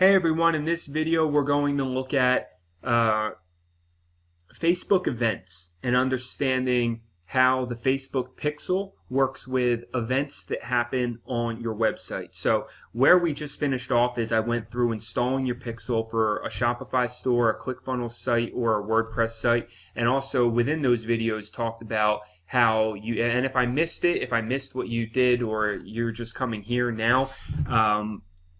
Hey everyone, in this video we're going to look at Facebook events and understanding how the Facebook Pixel works with events that happen on your website. So where we just finished off is I went through installing your Pixel for a Shopify store, a ClickFunnels site, or a WordPress site, and also within those videos talked about how you, and if I missed it, if I missed what you did, or you're just coming here now,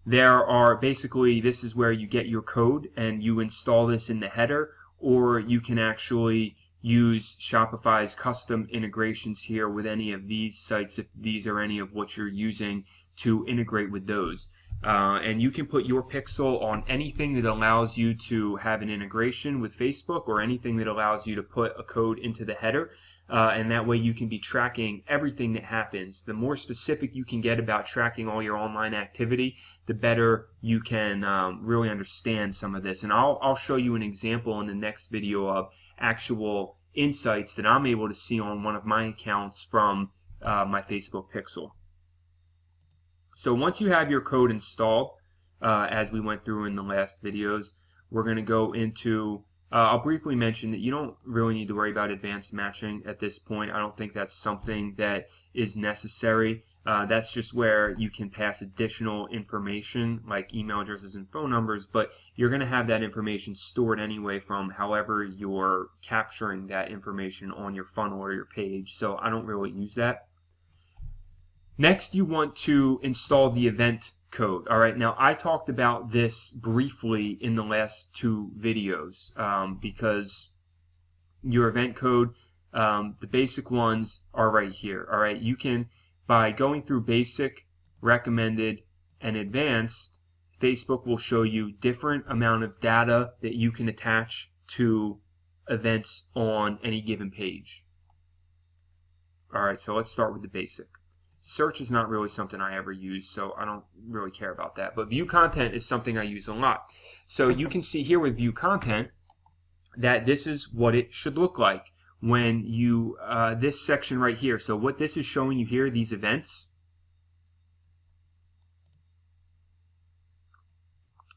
there are basically, this is where you get your code and you install this in the header, or you can actually use Shopify's custom integrations here with any of these sites if these are any of what you're using to integrate with those. And you can put your pixel on anything that allows you to have an integration with Facebook, or anything that allows you to put a code into the header, and that way you can be tracking everything that happens. The more specific you can get about tracking all your online activity, the better you can really understand some of this. And I'll show you an example in the next video of actual insights that I'm able to see on one of my accounts from my Facebook Pixel. So once you have your code installed, as we went through in the last videos, we're going to go into, I'll briefly mention that you don't really need to worry about advanced matching at this point. I don't think that's something that is necessary. That's just where you can pass additional information like email addresses and phone numbers, but you're going to have that information stored anyway from however you're capturing that information on your funnel or your page, so I don't really use that. Next, you want to install the event code. All right, now I talked about this briefly in the last two videos because your event code, the basic ones are right here. All right, you can, by going through basic, recommended, and advanced, Facebook will show you different amount of data that you can attach to events on any given page. All right, so let's start with the basic. Search is not really something I ever use, so I don't really care about that. But view content is something I use a lot. So you can see here with view content that this is what it should look like when you, this section right here. So what this is showing you here, these events,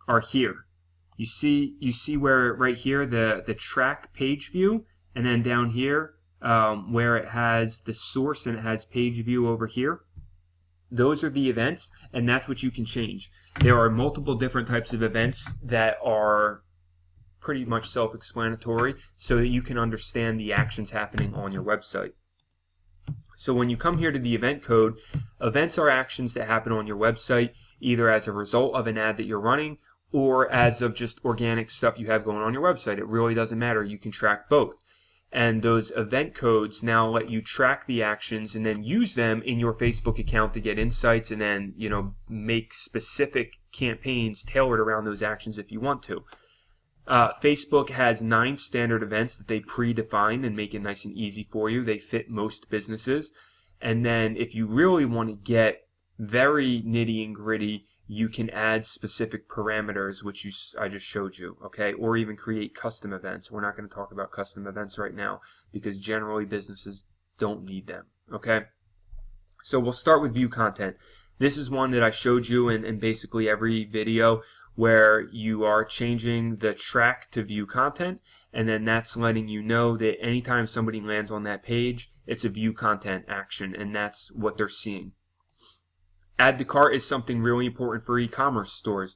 are here. You see where right here the track page view, and then down here where it has the source and it has page view over here. Those are the events, and that's what you can change. There are multiple different types of events that are pretty much self-explanatory so that you can understand the actions happening on your website. So when you come here to the event code, events are actions that happen on your website either as a result of an ad that you're running or as of just organic stuff you have going on your website. It really doesn't matter. You can track both. And those event codes now let you track the actions and then use them in your Facebook account to get insights, and then, you know, make specific campaigns tailored around those actions if you want to. Facebook has 9 standard events that they predefine and make it nice and easy for you. They fit most businesses. And then if you really want to get very nitty and gritty, you can add specific parameters, which I just showed you, okay? Or even create custom events. We're not going to talk about custom events right now because generally businesses don't need them, okay? So we'll start with view content. This is one that I showed you in basically every video, where you are changing the track to view content, and then that's letting you know that anytime somebody lands on that page, it's a view content action, and that's what they're seeing. Add to cart is something really important for e-commerce stores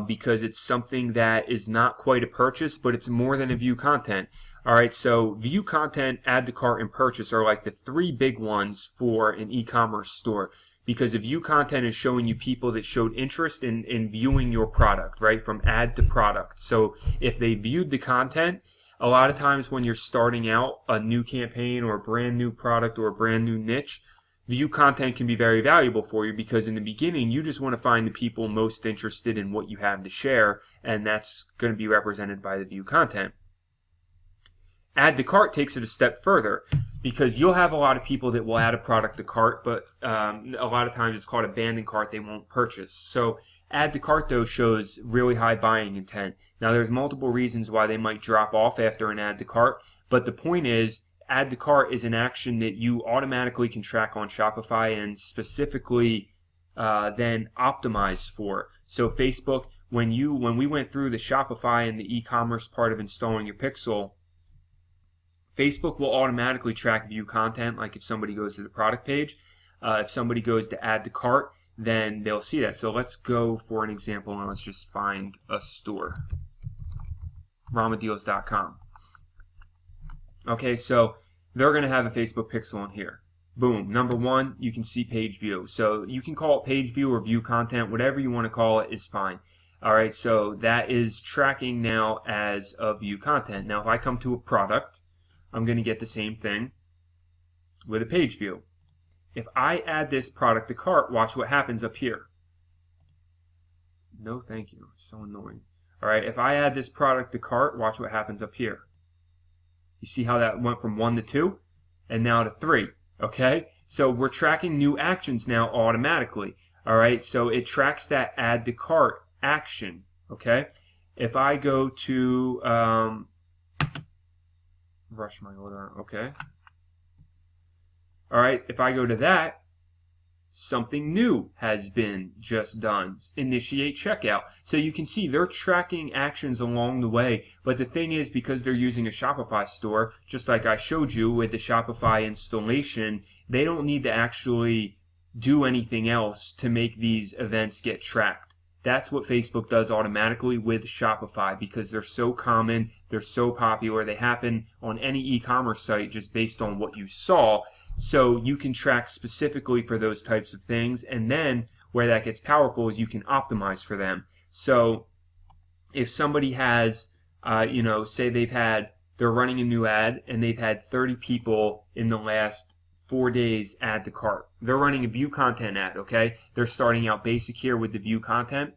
because it's something that is not quite a purchase, but it's more than a view content. All right, so view content, add to cart, and purchase are like the 3 big ones for an e-commerce store, because a view content is showing you people that showed interest in viewing your product, right, from ad to product. So if they viewed the content, a lot of times when you're starting out a new campaign or a brand new product or a brand new niche, view content can be very valuable for you, because in the beginning you just want to find the people most interested in what you have to share, and that's going to be represented by the view content. Add to cart takes it a step further, because you'll have a lot of people that will add a product to cart, but a lot of times it's called abandoned cart, they won't purchase. So add to cart though shows really high buying intent. Now there's multiple reasons why they might drop off after an add to cart, but the point is, add to cart is an action that you automatically can track on Shopify and specifically then optimize for. So Facebook when we went through the Shopify and the e-commerce part of installing your Pixel, Facebook will automatically track view content. Like if somebody goes to the product page, if somebody goes to add to cart, then they'll see that. So let's go for an example, and let's just find a store, ramadeals.com. Okay, so they're going to have a Facebook Pixel in here. Boom. Number one, you can see page view. So you can call it page view or view content, whatever you want to call it is fine. All right, so that is tracking now as a view content. Now, if I come to a product, I'm going to get the same thing with a page view. If I add this product to cart, watch what happens up here. No, thank you. It's so annoying. All right, if I add this product to cart, watch what happens up here. You see how that went from 1 to 2 and now to 3, okay? So we're tracking new actions now automatically, all right? So it tracks that add to cart action, okay? If I go to rush my order, okay? All right, if I go to that, something new has been just done. Initiate checkout. So you can see they're tracking actions along the way. But the thing is, because they're using a Shopify store, just like I showed you with the Shopify installation, they don't need to actually do anything else to make these events get tracked. That's what Facebook does automatically with Shopify because they're so common, they're so popular, they happen on any e-commerce site just based on what you saw. So you can track specifically for those types of things, and then where that gets powerful is you can optimize for them. So if somebody has, say they're running a new ad and they've had 30 people in the last 4 days add to cart. They're running a view content ad, okay? They're starting out basic here with the view content.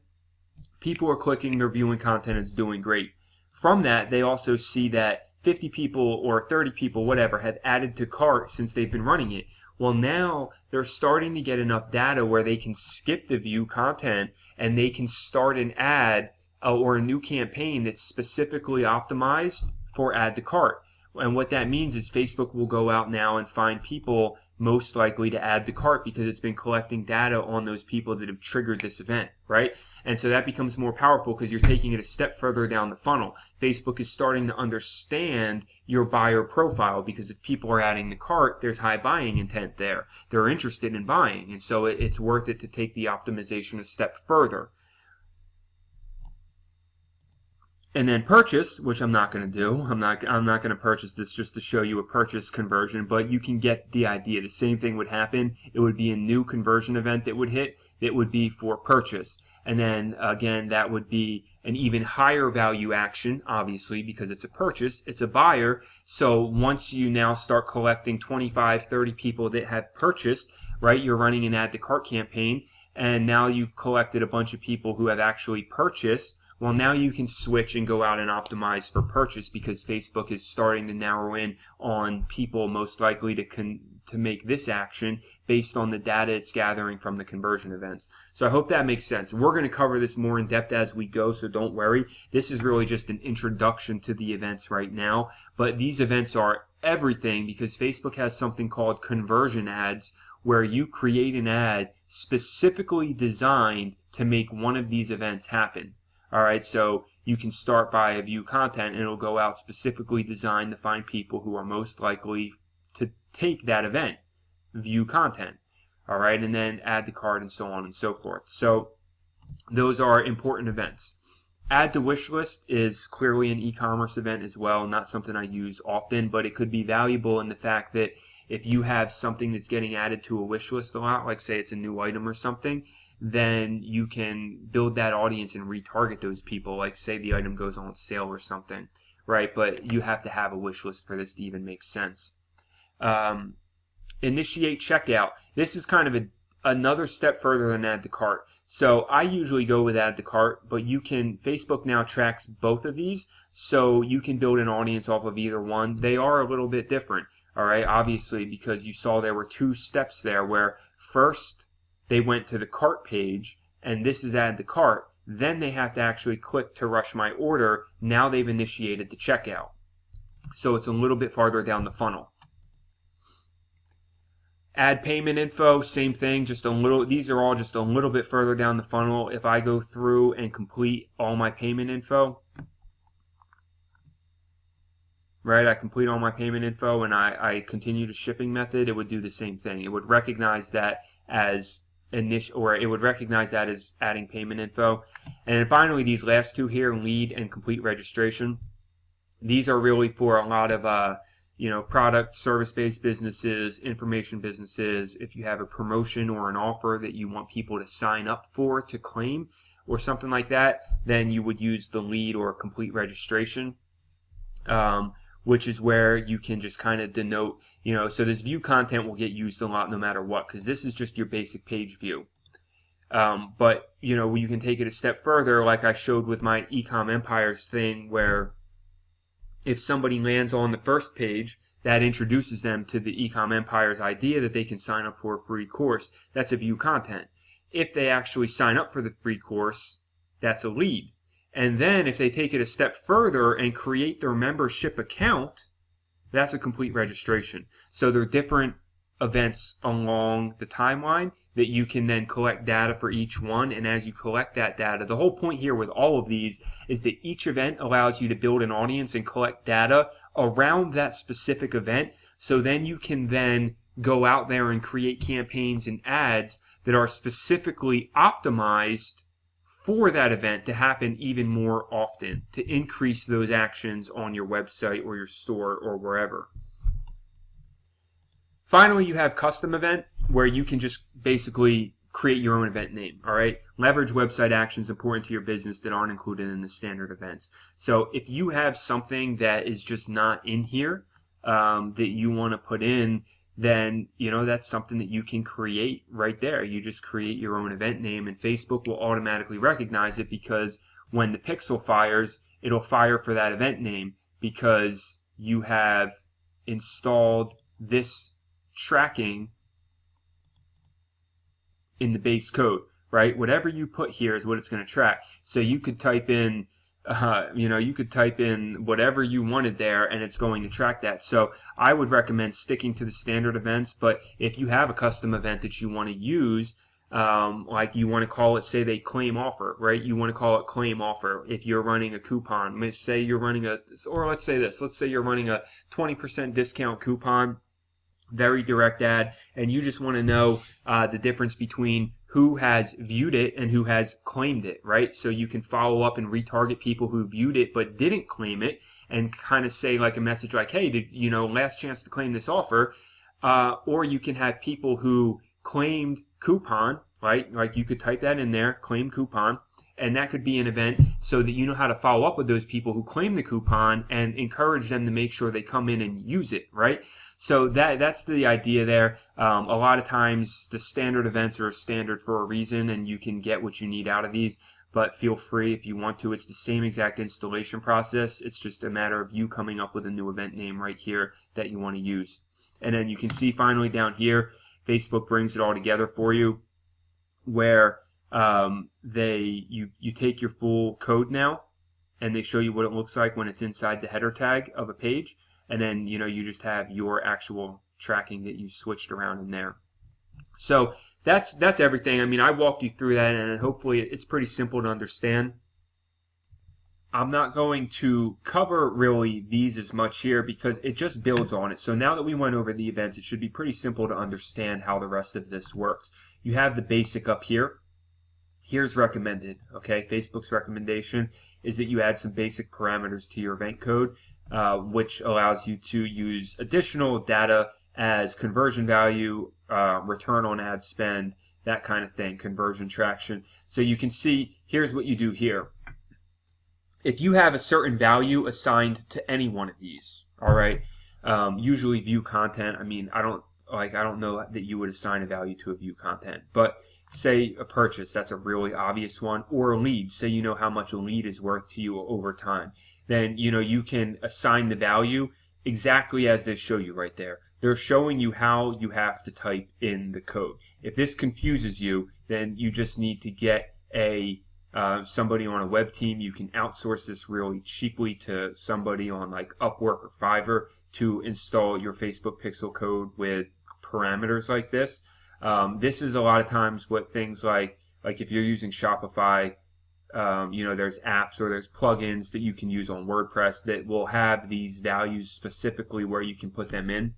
People are clicking, they're viewing content, it's doing great. From that, they also see that 50 people or 30 people, whatever, have added to cart since they've been running it. Well, now they're starting to get enough data where they can skip the view content and they can start an ad or a new campaign that's specifically optimized for add to cart. And what that means is Facebook will go out now and find people most likely to add to cart because it's been collecting data on those people that have triggered this event, right? And so that becomes more powerful because you're taking it a step further down the funnel. Facebook is starting to understand your buyer profile because if people are adding to cart, there's high buying intent there. They're interested in buying, and so it's worth it to take the optimization a step further. And then purchase, which I'm not going to do. I'm not going to purchase this just to show you a purchase conversion, but you can get the idea. The same thing would happen. It would be a new conversion event that would hit. It would be for purchase. And then again, that would be an even higher value action, obviously, because it's a purchase, it's a buyer. So once you now start collecting 25, 30 people that have purchased, right? You're running an add to cart campaign, and now you've collected a bunch of people who have actually purchased. Well, now you can switch and go out and optimize for purchase because Facebook is starting to narrow in on people most likely to make this action based on the data it's gathering from the conversion events. So I hope that makes sense. We're going to cover this more in depth as we go, so don't worry. This is really just an introduction to the events right now, but these events are everything because Facebook has something called conversion ads where you create an ad specifically designed to make one of these events happen. All right, so you can start by a view content and it'll go out specifically designed to find people who are most likely to take that event, view content. All right, and then add to cart and so on and so forth. So those are important events. Add to wish list is clearly an e-commerce event as well, not something I use often, but it could be valuable in the fact that if you have something that's getting added to a wish list a lot, like say it's a new item or something, then you can build that audience and retarget those people, like say the item goes on sale or something, right? But you have to have a wish list for this to even make sense. Initiate checkout. This is kind of another step further than add to cart. So I usually go with add to cart, but Facebook now tracks both of these, so you can build an audience off of either one. They are a little bit different, all right? Obviously, because you saw there were 2 steps there where first they went to the cart page, and this is add to cart. Then they have to actually click to rush my order. Now they've initiated the checkout. So it's a little bit farther down the funnel. Add payment info, same thing, just a little, these are all just a little bit further down the funnel. If I go through and complete all my payment info, right, I complete all my payment info and I continue the shipping method, it would do the same thing. It would recognize that as initial, or it would recognize that as adding payment info. And then finally, these last two here, lead and complete registration. These are really for a lot of product, service-based businesses, information businesses. If you have a promotion or an offer that you want people to sign up for to claim or something like that, then you would use the lead or complete registration, which is where you can just kind of denote, so this view content will get used a lot no matter what, because this is just your basic page view. But, you can take it a step further, like I showed with my Ecom Empires thing, where if somebody lands on the first page, that introduces them to the Ecom Empires idea that they can sign up for a free course. That's a view content. If they actually sign up for the free course, that's a lead. And then if they take it a step further and create their membership account, that's a complete registration. So there are different events along the timeline that you can then collect data for each one. And as you collect that data, the whole point here with all of these is that each event allows you to build an audience and collect data around that specific event. So then you can then go out there and create campaigns and ads that are specifically optimized for that event to happen even more often, to increase those actions on your website or your store or wherever. Finally, you have custom event, where you can just basically create your own event name, all right? Leverage website actions important to your business that aren't included in the standard events. So if you have something that is just not in here that you want to put in, then that's something that you can create right there. You just create your own event name, and Facebook will automatically recognize it, because when the pixel fires, it'll fire for that event name because you have installed this tracking in the base code, right? Whatever you put here is what it's going to track. So you could type in you could type in whatever you wanted there and it's going to track that. So I would recommend sticking to the standard events, but if you have a custom event that you want to use, like you want to call it, say they claim offer, right? You want to call it claim offer. If you're running a coupon, let's say you're running let's say you're running a 20% discount coupon, very direct ad, and you just want to know the difference between who has viewed it and who has claimed it, right? So you can follow up and retarget people who viewed it but didn't claim it, and kind of say like a message like, hey, last chance to claim this offer. Or you can have people who claimed coupon, right? Like you could type that in there, claim coupon, and that could be an event so that you know how to follow up with those people who claim the coupon and encourage them to make sure they come in and use it, right? So that's the idea there. A lot of times the standard events are standard for a reason, and you can get what you need out of these, but feel free if you want to. It's the same exact installation process. It's just a matter of you coming up with a new event name right here that you want to use. And then you can see finally down here, Facebook brings it all together for you, where you take your full code now, and they show you what it looks like when it's inside the header tag of a page, and then you just have your actual tracking that you switched around in there. So that's everything. I mean, I walked you through that, and hopefully it's pretty simple to understand. I'm not going to cover really these as much here because it just builds on it. So now that we went over the events, it should be pretty simple to understand how the rest of this works. You have the basic up here. Here's recommended, okay? Facebook's recommendation is that you add some basic parameters to your event code, which allows you to use additional data as conversion value, return on ad spend, that kind of thing, conversion traction. So you can see, here's what you do here. If you have a certain value assigned to any one of these, all right, usually view content, I mean, I don't know that you would assign a value to a view content, but say a purchase, that's a really obvious one, or a lead, say you know how much a lead is worth to you over time, then you can assign the value exactly as they show you right there. They're showing you how you have to type in the code. If this confuses you, then you just need to get somebody on a web team. You can outsource this really cheaply to somebody on like Upwork or Fiverr to install your Facebook pixel code with parameters like this. This is a lot of times what things like if you're using Shopify, there's apps or there's plugins that you can use on WordPress that will have these values specifically where you can put them in,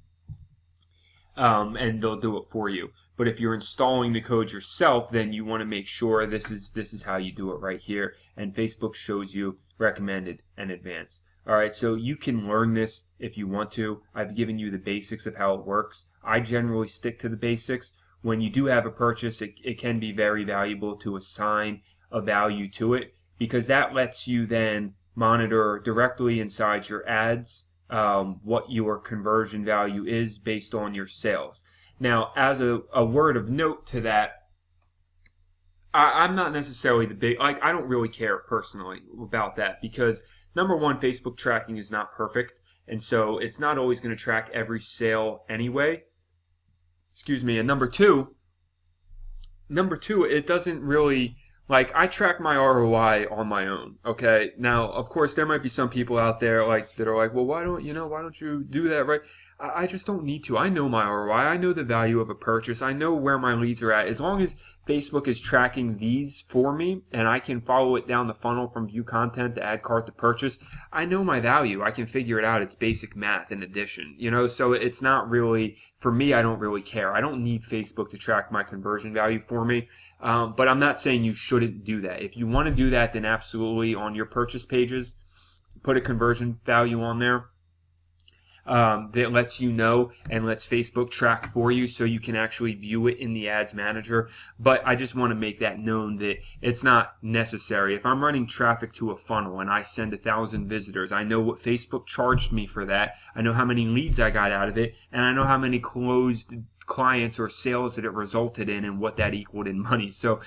and they'll do it for you. But if you're installing the code yourself, then you want to make sure this is how you do it right here, and Facebook shows you recommended and advanced. All right, so you can learn this if you want to. I've given you the basics of how it works. I generally stick to the basics. When you do have a purchase, it can be very valuable to assign a value to it, because that lets you then monitor directly inside your ads what your conversion value is based on your sales. Now, as a word of note to that, I'm not necessarily the big, I don't really care personally about that, because number one, Facebook tracking is not perfect, and so it's not always going to track every sale anyway. Excuse me. And number two, it doesn't really, I track my ROI on my own. Okay. Now, of course, there might be some people out there that are like, well, why don't you do that, right? I just don't need to. I know my ROI. I know the value of a purchase. I know where my leads are at. As long as Facebook is tracking these for me and I can follow it down the funnel from view content to add cart to purchase, I know my value. I can figure it out. It's basic math in addition, so it's not really, for me, I don't really care. I don't need Facebook to track my conversion value for me. But I'm not saying you shouldn't do that. If you want to do that, then absolutely on your purchase pages, put a conversion value on there. That lets you know and lets Facebook track for you so you can actually view it in the ads manager. But I just want to make that known that it's not necessary. If I'm running traffic to a funnel and I send 1,000 visitors, I know what Facebook charged me for that. I know how many leads I got out of it, and I know how many closed clients or sales that it resulted in and what that equaled in money. So,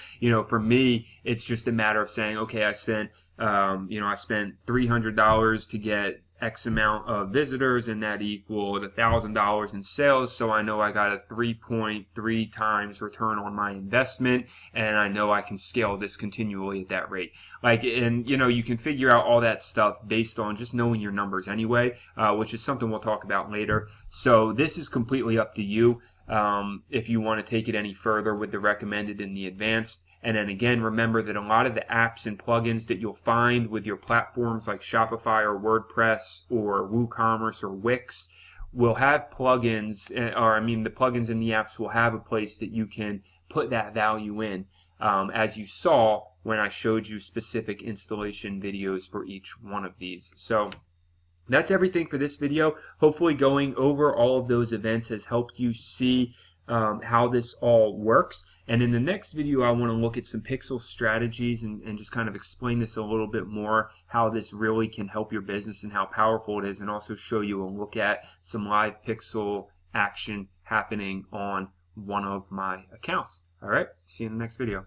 for me, it's just a matter of saying, okay, I spent $300 to get X amount of visitors, and that equaled $1,000 in sales. So I know I got a 3.3 times return on my investment, and I know I can scale this continually at that rate. You can figure out all that stuff based on just knowing your numbers anyway, which is something we'll talk about later. So this is completely up to you if you want to take it any further with the recommended and the advanced. And then again, remember that a lot of the apps and plugins that you'll find with your platforms like Shopify or WordPress or WooCommerce or Wix will have plugins, the plugins in the apps will have a place that you can put that value in, as you saw when I showed you specific installation videos for each one of these. So that's everything for this video. Hopefully going over all of those events has helped you see how this all works. And in the next video, I want to look at some pixel strategies and just kind of explain this a little bit more, how this really can help your business and how powerful it is, and also show you and look at some live pixel action happening on one of my accounts. All right, see you in the next video.